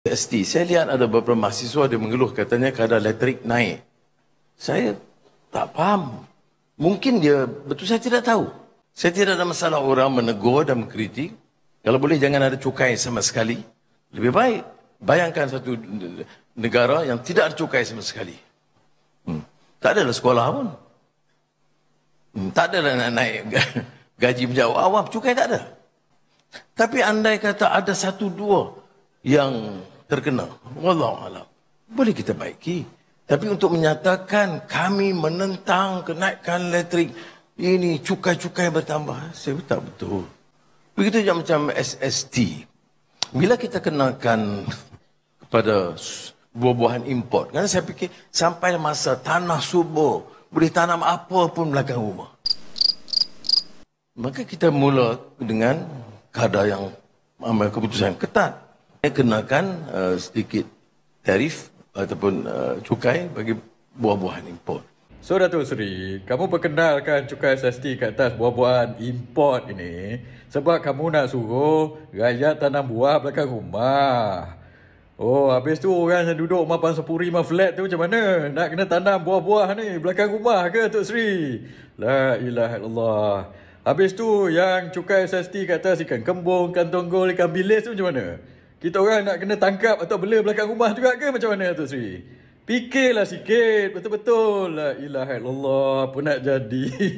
ST, saya lihat ada beberapa mahasiswa dia mengeluh katanya kadar elektrik naik. Saya tak faham. Mungkin dia, betul saya tidak tahu. Saya tidak ada masalah orang menegur dan mengkritik. Kalau boleh jangan ada cukai sama sekali. Lebih baik bayangkan satu negara yang tidak ada cukai sama sekali. Tak adalah sekolah pun. Tak adalah nak naik gaji pejabat awam, cukai tak ada. Tapi andai kata ada satu dua yang terkena, wallahualam, boleh kita baiki. Tapi untuk menyatakan kami menentang kenaikan elektrik, ini cukai-cukai bertambah, saya tak betul. Begitu juga macam SST. Bila kita kenakan kepada buah-buahan import, kerana saya fikir sampai masa tanah subur, boleh tanam apa pun belakang rumah. Maka kita mula dengan kadar yang ambil keputusan ketat. Kenakan sedikit tarif ataupun cukai bagi buah-buahan import. So Datuk Seri, kamu perkenalkan cukai SST ke atas buah-buahan import ini sebab kamu nak suruh rakyat tanam buah belakang rumah. Oh, habis tu orang yang duduk mapan sepuri flat tu macam mana? Nak kena tanam buah-buah ni belakang rumah ke Datuk Seri? La ilaha illallah. Habis tu yang cukai SST ke atas ikan kembung, ikan tonggol, ikan bilis tu macam mana? Kita orang nak kena tangkap atau bela belakang rumah juga ke macam mana Datuk Seri? Fikirlah sikit, betul-betul. La ilaha illallah, apa nak jadi?